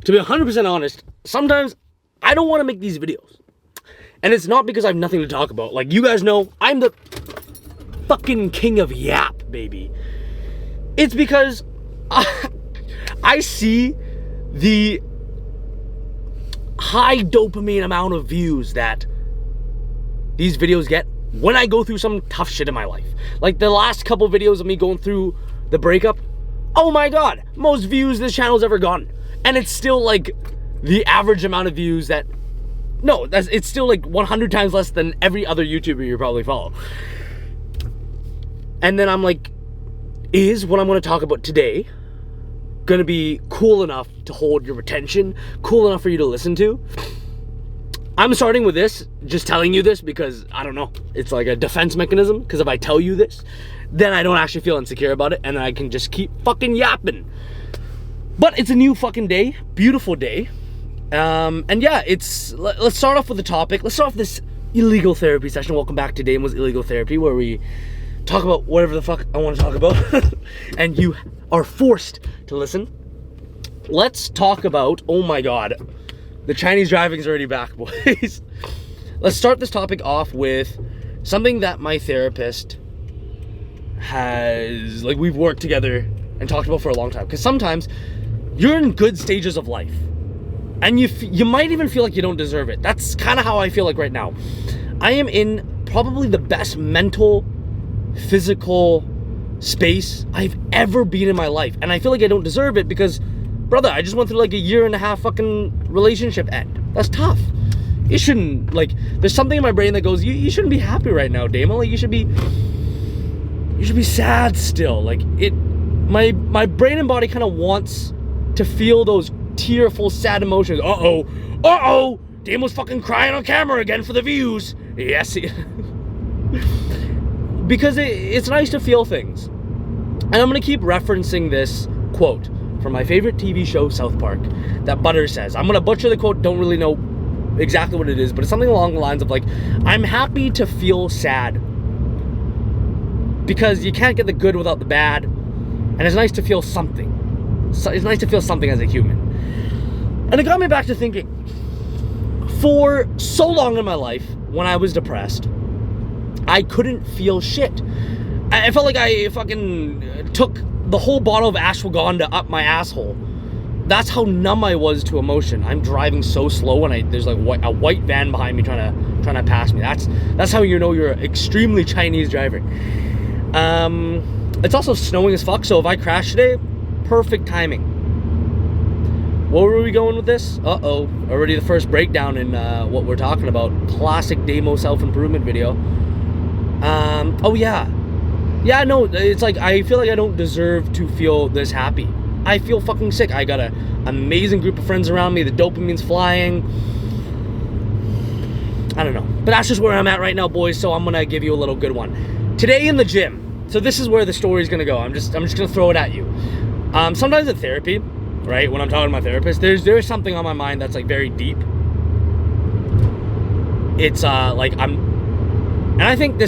to be 100% honest, sometimes I don't want to make these videos. And it's not because I have nothing to talk about. Like, you guys know, I'm the fucking king of yap, baby. It's because I see the high dopamine amount of views that these videos get when I go through some tough shit in my life. Like the last couple videos of me going through the breakup, oh my god, most views this channel's ever gotten. And it's still like the average amount of views that, no, it's still like 100 times less than every other YouTuber you probably follow. And then I'm like, is what I'm going to talk about today going to be cool enough to hold your attention, cool enough for you to listen to? I'm starting with this, just telling you this because, I don't know, it's like a defense mechanism, because if I tell you this, then I don't actually feel insecure about it, and I can just keep fucking yapping. But it's a new fucking day, beautiful day, and yeah, let's start off with the topic. Let's start off this illegal therapy session. Welcome back to Damon's Illegal Therapy, where we talk about whatever the fuck I want to talk about, and you are forced to listen. Let's talk about, oh my god, the Chinese driving is already back, boys. Let's start this topic off with something that my therapist has, like, we've worked together and talked about for a long time. Because sometimes you're in good stages of life, and you might even feel like you don't deserve it. That's kind of how I feel like right now. I am in probably the best mental, physical space I've ever been in my life, and I feel like I don't deserve it because, brother, I just went through like a 1.5 year fucking relationship end. That's tough. You shouldn't, like, there's something in my brain that goes, you shouldn't be happy right now, Damon. Like, you should be sad still. Like, my brain and body kind of wants to feel those tearful, sad emotions. Uh-oh, Damon's fucking crying on camera again for the views. Yes. Because it's nice to feel things. And I'm going to keep referencing this quote from my favorite TV show, South Park, that Butter says. I'm going to butcher the quote, don't really know exactly what it is, but it's something along the lines of like, I'm happy to feel sad because you can't get the good without the bad, and it's nice to feel something. So it's nice to feel something as a human. And it got me back to thinking, for so long in my life, when I was depressed, I couldn't feel shit. I felt like I fucking took the whole bottle of ashwagandha up my asshole. That's how numb I was to emotion. I'm driving so slow, and there's like a white van behind me trying to pass me. That's how you know you're an extremely Chinese driver. It's also snowing as fuck, so if I crash today, perfect timing. Where were we going with this? Uh-oh, already the first breakdown in what we're talking about. Classic Damo self-improvement video. Oh yeah. Yeah, no, it's like, I feel like I don't deserve to feel this happy. I feel fucking sick. I got an amazing group of friends around me. The dopamine's flying. I don't know. But that's just where I'm at right now, boys, so I'm gonna give you a little good one. Today in the gym. So this is where the story's gonna go. I'm just gonna throw it at you. Sometimes in therapy, right, when I'm talking to my therapist, there's something on my mind that's like very deep. It's like and I think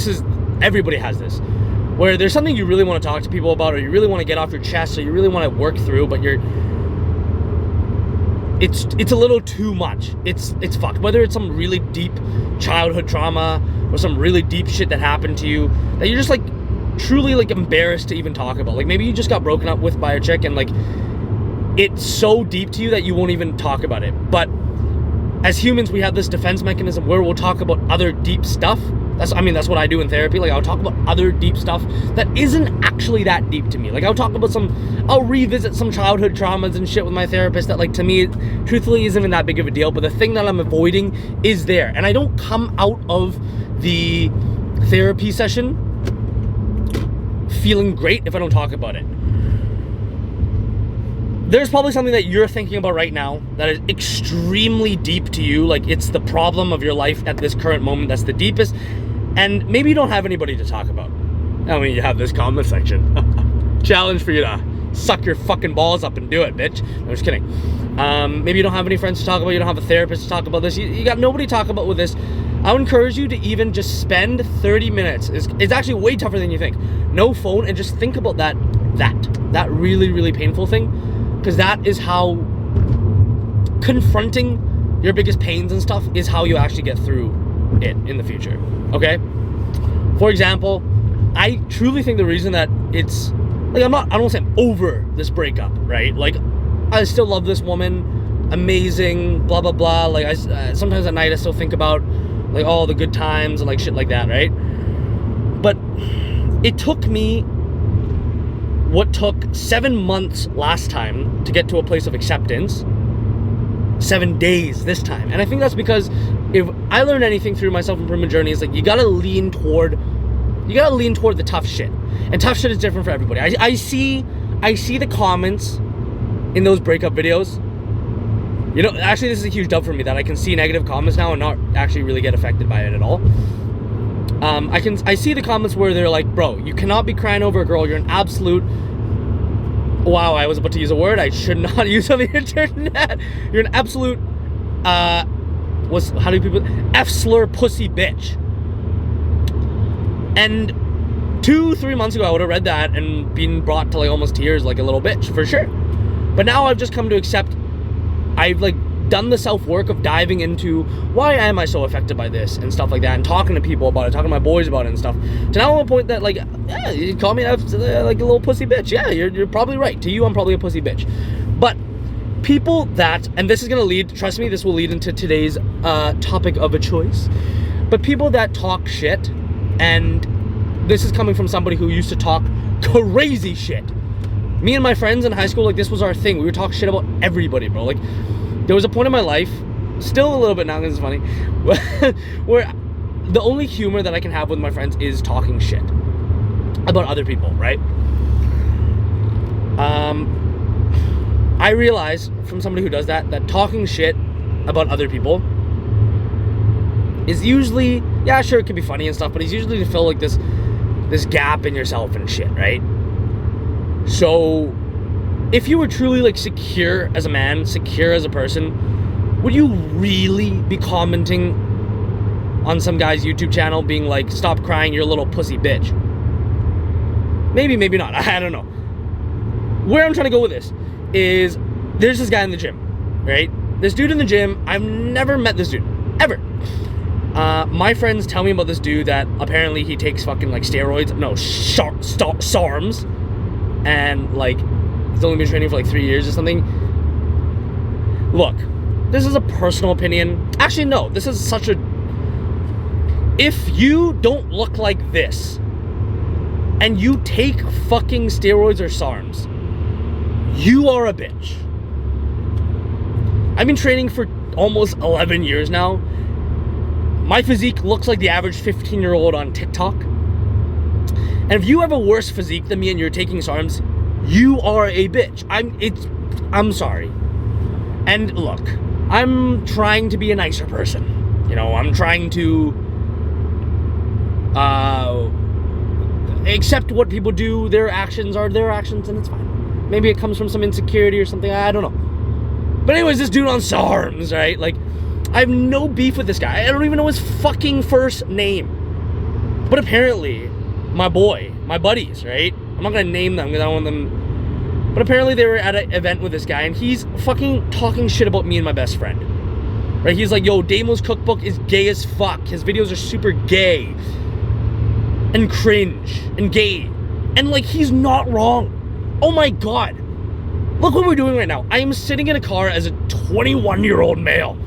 everybody has this, where there's something you really want to talk to people about, or you really want to get off your chest, or you really want to work through, but it's a little too much. It's fucked. Whether it's some really deep childhood trauma or some really deep shit that happened to you that you're just like truly like embarrassed to even talk about. Like maybe you just got broken up with by a chick, and like it's so deep to you that you won't even talk about it. But as humans, we have this defense mechanism where we'll talk about other deep stuff. That's what I do in therapy. Like, I'll talk about other deep stuff that isn't actually that deep to me. Like, I'll revisit some childhood traumas and shit with my therapist that, like, to me, truthfully isn't even that big of a deal. But the thing that I'm avoiding is there. And I don't come out of the therapy session feeling great if I don't talk about it. There's probably something that you're thinking about right now that is extremely deep to you. Like, it's the problem of your life at this current moment that's the deepest. And maybe you don't have anybody to talk about. I mean, you have this comment section. Challenge for you to suck your fucking balls up and do it, bitch. No, I'm just kidding. Maybe you don't have any friends to talk about. You don't have a therapist to talk about this. You got nobody to talk about with this. I would encourage you to even just spend 30 minutes. It's actually way tougher than you think. No phone, and just think about that. that really, really painful thing, because that is how confronting your biggest pains and stuff is how you actually get through it in the future, okay? For example, I truly think the reason that it's, like, I don't want to say I'm over this breakup, right? Like, I still love this woman, amazing, blah, blah, blah. Like, sometimes at night I still think about, like, all the good times and, like, shit like that, right? But it took me what took 7 months last time to get to a place of acceptance, 7 days this time. And I think that's because if I learned anything through my self-improvement journey, is like, you gotta lean toward the tough shit. And tough shit is different for everybody. I see the comments in those breakup videos. You know, actually, this is a huge dub for me that I can see negative comments now and not actually really get affected by it at all. I see the comments where they're like, bro, you cannot be crying over a girl. You're an absolute, wow, I was about to use a word I should not use on the internet. You're an absolute, how do people, F-slur pussy bitch. And 2-3 months ago, I would have read that and been brought to, like, almost tears like a little bitch, for sure. But now I've just come to accept, I've, like, done the self-work of diving into why am I so affected by this and stuff like that, and talking to people about it, talking to my boys about it and stuff. To now I'm at a point that, like, yeah, you call me like a little pussy bitch. Yeah, you're probably right. To you, I'm probably a pussy bitch. But people that, and this is gonna lead, trust me, this will lead into today's topic of a choice. But people that talk shit, and this is coming from somebody who used to talk crazy shit. Me and my friends in high school, like, this was our thing. We would talk shit about everybody, bro. Like, there was a point in my life, still a little bit now, this is funny, where the only humor that I can have with my friends is talking shit about other people, right? I realized from somebody who does that talking shit about other people is usually, yeah, sure, it can be funny and stuff, but it's usually to fill, like, this gap in yourself and shit, right? So if you were truly, like, secure as a man, secure as a person, would you really be commenting on some guy's YouTube channel being like, stop crying, you're a little pussy bitch? Maybe, maybe not. I don't know. Where I'm trying to go with this is, there's this guy in the gym, right? This dude in the gym, I've never met this dude, ever. My friends tell me about this dude that apparently he takes fucking, like, steroids, no, SARMs, and, like, he's only been training for, like, 3 years or something. Look, this is a personal opinion. Actually, no, this is such a... If you don't look like this, and you take fucking steroids or SARMs, you are a bitch. I've been training for almost 11 years now. My physique looks like the average 15-year-old on TikTok. And if you have a worse physique than me and you're taking SARMs, you are a bitch. I'm sorry. And look, I'm trying to be a nicer person. You know, I'm trying to accept what people do. Their actions are their actions, and it's fine. Maybe it comes from some insecurity or something, I don't know. But anyways, this dude on SARMs, right? Like, I have no beef with this guy. I don't even know his fucking first name. But apparently, my buddies, right? I'm not gonna name them because I don't want them. But apparently they were at an event with this guy, and he's fucking talking shit about me and my best friend. Right? He's like, yo, Damo's cookbook is gay as fuck. His videos are super gay. And cringe. And gay. And, like, he's not wrong. Oh my god. Look what we're doing right now. I am sitting in a car as a 21-year-old male,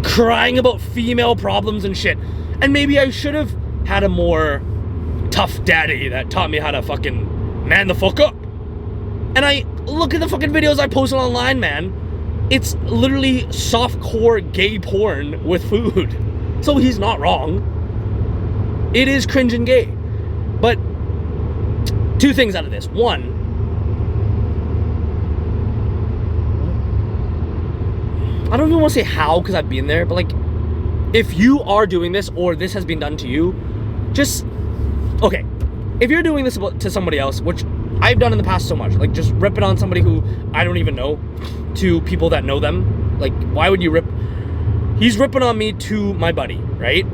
crying about female problems and shit. And maybe I should have had a more tough daddy that taught me how to fucking man the fuck up. And I look at the fucking videos I posted online, man. It's literally softcore gay porn with food. So he's not wrong. It is cringe and gay. But two things out of this. One, I don't even want to say how, because I've been there, but, like, if you are doing this or this has been done to you, just, okay, if you're doing this to somebody else, which I've done in the past so much, like, just ripping on somebody who I don't even know to people that know them, like, why would you rip? He's ripping on me to my buddy, right?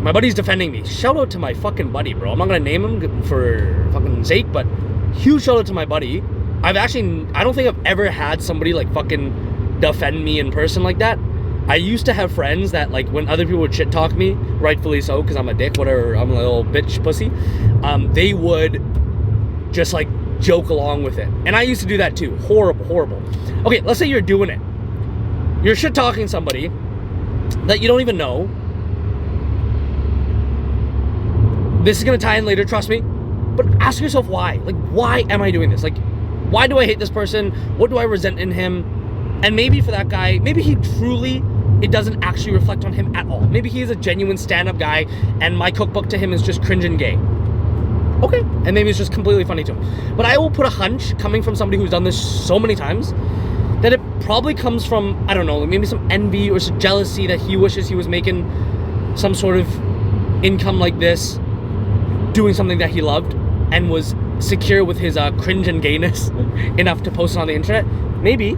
My buddy's defending me. Shout out to my fucking buddy, bro. I'm not gonna name him for fucking sake, but huge shout out to my buddy. I don't think I've ever had somebody, like, fucking defend me in person like that. I used to have friends that, like, when other people would shit talk me, rightfully so, because I'm a dick, whatever, I'm a little bitch pussy, they would just, like, joke along with it. And I used to do that too. Horrible. Okay, let's say you're doing it. You're shit talking somebody that you don't even know. This is gonna tie in later, trust me. But ask yourself why. Like, why am I doing this? Like, why do I hate this person? What do I resent in him? And maybe for that guy, maybe he truly, it doesn't actually reflect on him at all. Maybe he is a genuine stand-up guy and my cookbook to him is just cringe and gay. Okay, and maybe it's just completely funny to him. But I will put a hunch, coming from somebody who's done this so many times, that it probably comes from, I don't know, maybe some envy or some jealousy that he wishes he was making some sort of income like this, doing something that he loved, and was secure with his cringe and gayness enough to post it on the internet. Maybe.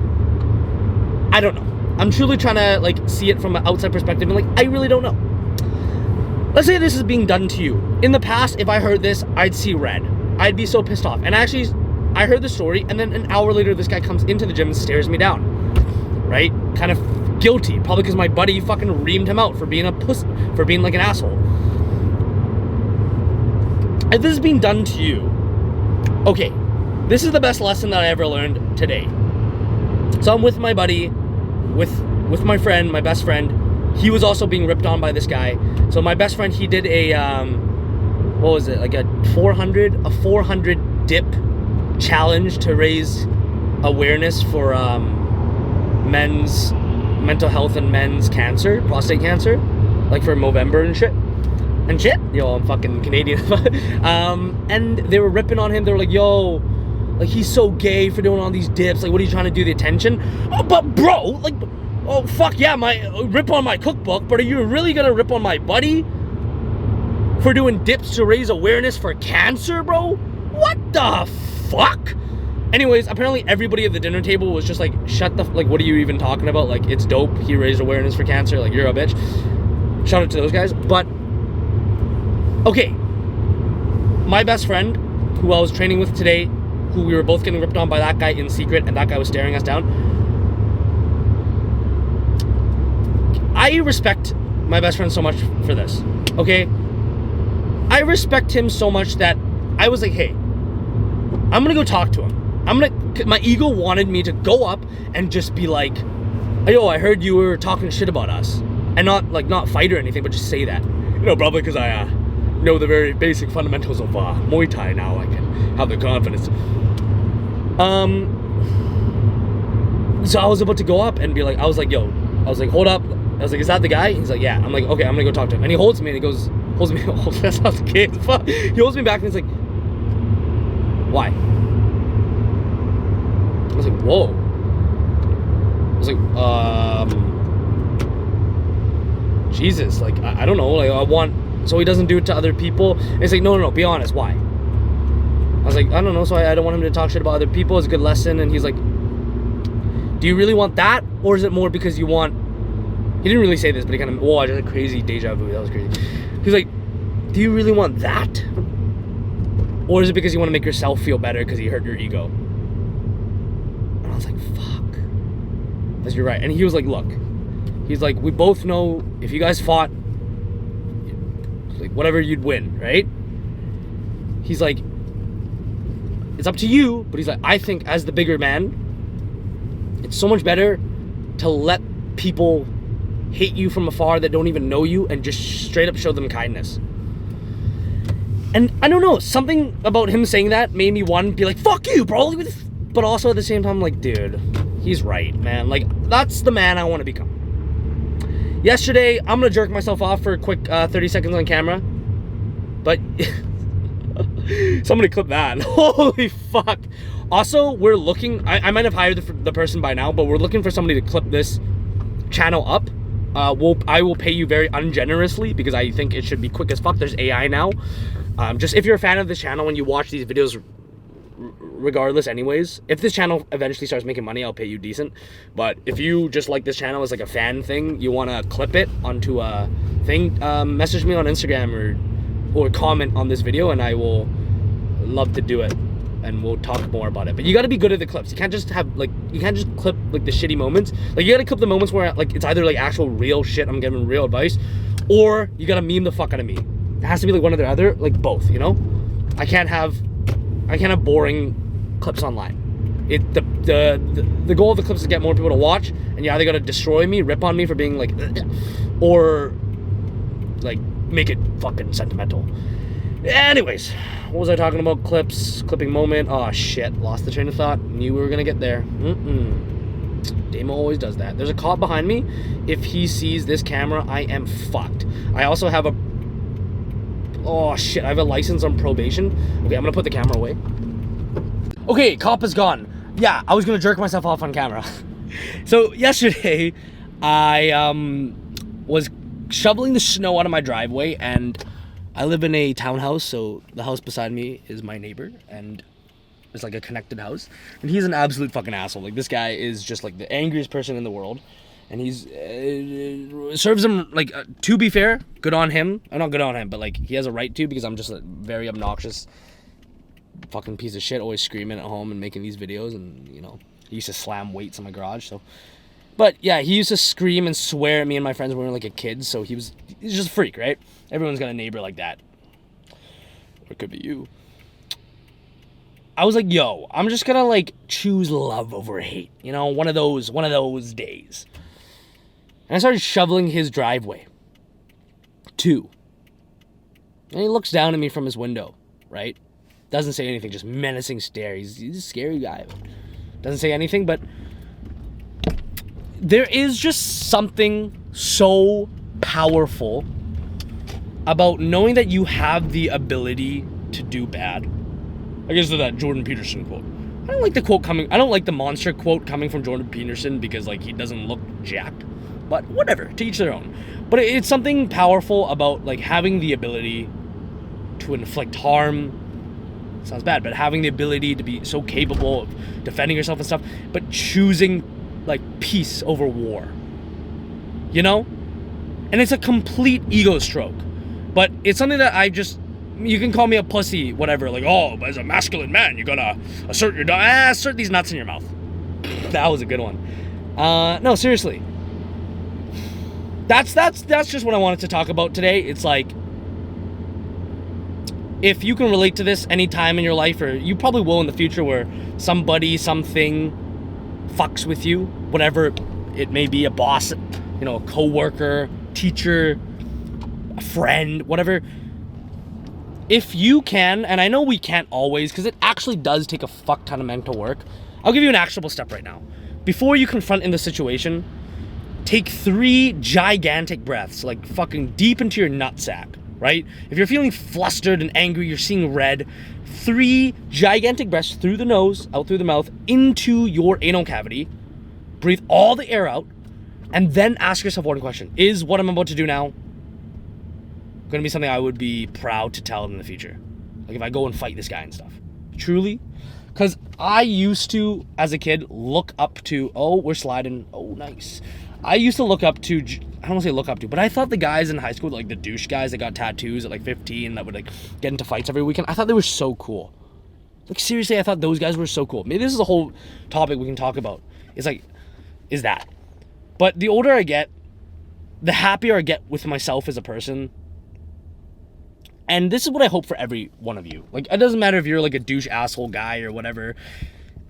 I don't know. I'm truly trying to, like, see it from an outside perspective, and, like, I really don't know. Let's say this is being done to you. In the past, if I heard this, I'd see red. I'd be so pissed off. And actually, I heard the story, and then an hour later, this guy comes into the gym and stares me down. Right? Kind of guilty. Probably because my buddy fucking reamed him out for being a pussy, for being like an asshole. If this is being done to you, okay, this is the best lesson that I ever learned today. So I'm with my buddy, with my friend, my best friend. He was also being ripped on by this guy. So my best friend, he did a, what was it, like a 400 dip challenge to raise awareness for men's mental health and men's cancer, prostate cancer, like for Movember and shit. Yo, I'm fucking Canadian. And they were ripping on him. They were like, yo, like, he's so gay for doing all these dips. Like, what are you trying to do, the attention? Oh, but bro, like, oh, fuck yeah, rip on my cookbook, but are you really gonna rip on my buddy for doing dips to raise awareness for cancer, bro? What the fuck? Anyways, apparently everybody at the dinner table was just like, shut the, like, what are you even talking about? Like, it's dope, he raised awareness for cancer, like, you're a bitch. Shout out to those guys. But, okay, my best friend, who I was training with today, who we were both getting ripped on by that guy in secret, and that guy was staring us down. I respect my best friend so much for this, okay? I respect him so much that I was like, hey, I'm gonna go talk to him. My ego wanted me to go up and just be like, yo, I heard you were talking shit about us. And not fight or anything, but just say that. You know, probably because I know the very basic fundamentals of Muay Thai now. I can have the confidence. So I was about to go up and be like, I was like, hold up. I was like, is that the guy? He's like, yeah. I'm like, okay, I'm gonna go talk to him. And he holds me and he holds me, that sounds gay as fuck. He holds me back and he's like, why? I was like, whoa. I was like, Jesus, like, I don't know, like, I want, so he doesn't do it to other people. And he's like, no, be honest, why? I was like, I don't know, so I don't want him to talk shit about other people. It's a good lesson. And he's like, do you really want that? Or is it more because you want, he didn't really say this, but he kind of, whoa, I just had a crazy deja vu. That was crazy. He's like, do you really want that? Or is it because you want to make yourself feel better because he hurt your ego? And I was like, fuck. Because you're right. And he was like, look, he's like, we both know if you guys fought, like, whatever, you'd win, right? He's like, it's up to you, but he's like, I think as the bigger man, it's so much better to let people hate you from afar that don't even know you and just straight up show them kindness. And I don't know, something about him saying that made me want to be like, fuck you, bro. But also at the same time, I'm like, dude, he's right, man. Like, that's the man I want to become. Yesterday, I'm gonna jerk myself off for a quick 30 seconds on camera. But somebody clip that. Holy fuck. Also, we're looking, I might have hired the person by now, but we're looking for somebody to clip this channel up. I will pay you very ungenerously because I think it should be quick as fuck. There's AI now. Just if you're a fan of this channel and you watch these videos regardless anyways, if this channel eventually starts making money, I'll pay you decent. But if you just like this channel as like a fan thing, you want to clip it onto a thing, message me on Instagram or comment on this video and I will love to do it. and we'll talk more about it. But you got to be good at the clips. You can't just clip like the shitty moments. Like you got to clip the moments where like it's either like actual real shit, I'm giving real advice, or you got to meme the fuck out of me. It has to be like one or the other, like both, you know? I can't have boring clips online. The goal of the clips is to get more people to watch, and you either got to destroy me, rip on me for being like, or like make it fucking sentimental. Anyways, what was I talking about? Clipping moment. Oh shit, lost the train of thought. Knew we were gonna get there. Damo always does that. There's a cop behind me. If he sees this camera, I am fucked. I also have a... Oh shit, I have a license on probation. Okay, I'm gonna put the camera away. Okay, cop is gone. Yeah, I was gonna jerk myself off on camera. So yesterday, I was shoveling the snow out of my driveway, and I live in a townhouse, so the house beside me is my neighbor, and it's like a connected house, and he's an absolute fucking asshole. Like, this guy is just like the angriest person in the world, and he's serves him, like, to be fair, good on him. Not good on him, but like he has a right to, because I'm just a very obnoxious fucking piece of shit, always screaming at home and making these videos, and you know, he used to slam weights in my garage. So, but yeah, he used to scream and swear at me and my friends when we were like a kid. So he's just a freak, right? Everyone's got a neighbor like that, or it could be you. I was like, yo, I'm just gonna like choose love over hate, you know, one of those days. And I started shoveling his driveway. 2. And he looks down at me from his window, right? Doesn't say anything, just menacing stare. He's a scary guy. Doesn't say anything, but there is just something so powerful about knowing that you have the ability to do bad. I guess that Jordan Peterson quote. I don't like the monster quote coming from Jordan Peterson because like he doesn't look jacked. But whatever, to each their own. But it's something powerful about like having the ability to inflict harm. Sounds bad, but having the ability to be so capable of defending yourself and stuff, but choosing like peace over war. You know? And it's a complete ego stroke. But it's something that you can call me a pussy, whatever, like, oh, as a masculine man, you gotta assert these nuts in your mouth. That was a good one. No, seriously. That's just what I wanted to talk about today. It's like, if you can relate to this any time in your life, or you probably will in the future, where somebody, something fucks with you, whatever it may be, a boss, you know, a coworker, teacher, a friend, whatever. If you can, and I know we can't always, because it actually does take a fuck ton of mental work. I'll give you an actionable step right now. Before you confront in the situation, take 3 gigantic breaths, like fucking deep into your nutsack, right? If you're feeling flustered and angry, you're seeing red, 3 gigantic breaths through the nose, out through the mouth, into your anal cavity. Breathe all the air out, and then ask yourself one question. Is what I'm about to do now going to be something I would be proud to tell in the future? Like if I go and fight this guy and stuff. Truly. Because I used to, as a kid, look up to, oh, we're sliding, oh, nice. I used to look up to, I don't want to say look up to, but I thought the guys in high school, like the douche guys that got tattoos at like 15, that would like get into fights every weekend, I thought they were so cool. Like seriously, I thought those guys were so cool. Maybe this is a whole topic we can talk about. It's like, is that. But the older I get, the happier I get with myself as a person. And this is what I hope for every one of you. Like, it doesn't matter if you're like a douche asshole guy or whatever.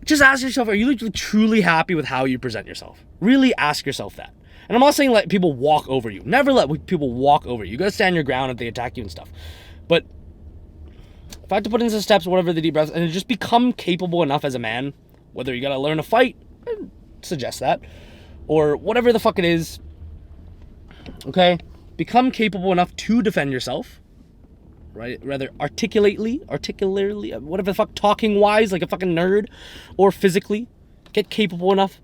Just ask yourself, are you like truly happy with how you present yourself? Really ask yourself that. And I'm not saying let people walk over you. Never let people walk over you. You gotta stand your ground if they attack you and stuff. But if I had to put in some steps, whatever the deep breaths, and just become capable enough as a man, whether you gotta learn to fight, I suggest that, or whatever the fuck it is, okay? Become capable enough to defend yourself. Right, rather articulately, whatever the fuck, talking wise, like a fucking nerd, or physically, get capable enough,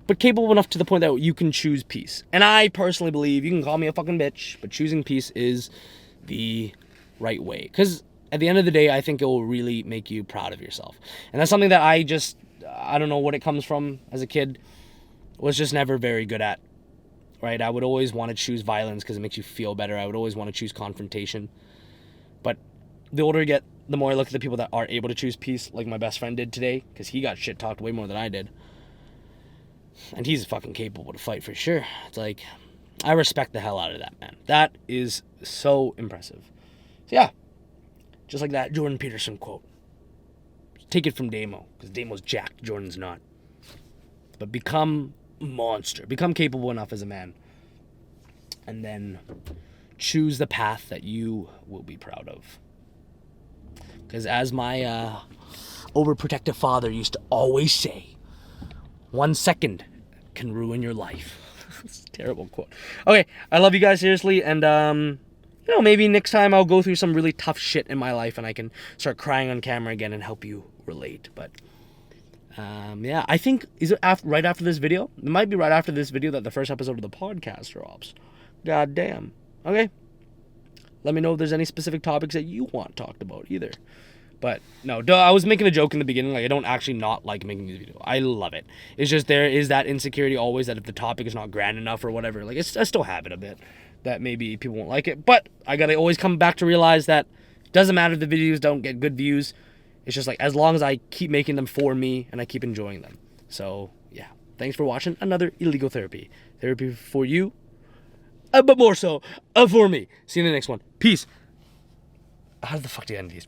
but capable enough to the point that you can choose peace. And I personally believe, you can call me a fucking bitch, but choosing peace is the right way. Because at the end of the day, I think it will really make you proud of yourself. And that's something that I don't know what it comes from as a kid, was just never very good at. Right, I would always want to choose violence because it makes you feel better. I would always want to choose confrontation. But the older you get, the more I look at the people that are able to choose peace, like my best friend did today, because he got shit talked way more than I did. And he's fucking capable to fight for sure. It's like, I respect the hell out of that, man. That is so impressive. So yeah, just like that Jordan Peterson quote. Take it from Damo, because Damo's jacked, Jordan's not. But become a monster. Become capable enough as a man. And then choose the path that you will be proud of. Because as my overprotective father used to always say, 1 second can ruin your life. It's a terrible quote. Okay, I love you guys, seriously, and maybe next time I'll go through some really tough shit in my life and I can start crying on camera again and help you relate. But yeah, I think, is it right after this video? It might be right after this video that the first episode of the podcast drops. God damn. Okay. Let me know if there's any specific topics that you want talked about either. But no, I was making a joke in the beginning. Like, I don't actually not like making these videos. I love it. It's just there is that insecurity always that if the topic is not grand enough or whatever, like I still have it a bit that maybe people won't like it. But I gotta always come back to realize that it doesn't matter if the videos don't get good views. It's just like as long as I keep making them for me and I keep enjoying them. So yeah, thanks for watching another Illegal Therapy. Therapy for you, but more so for me. See you in the next one. Peace. How the fuck do you end these?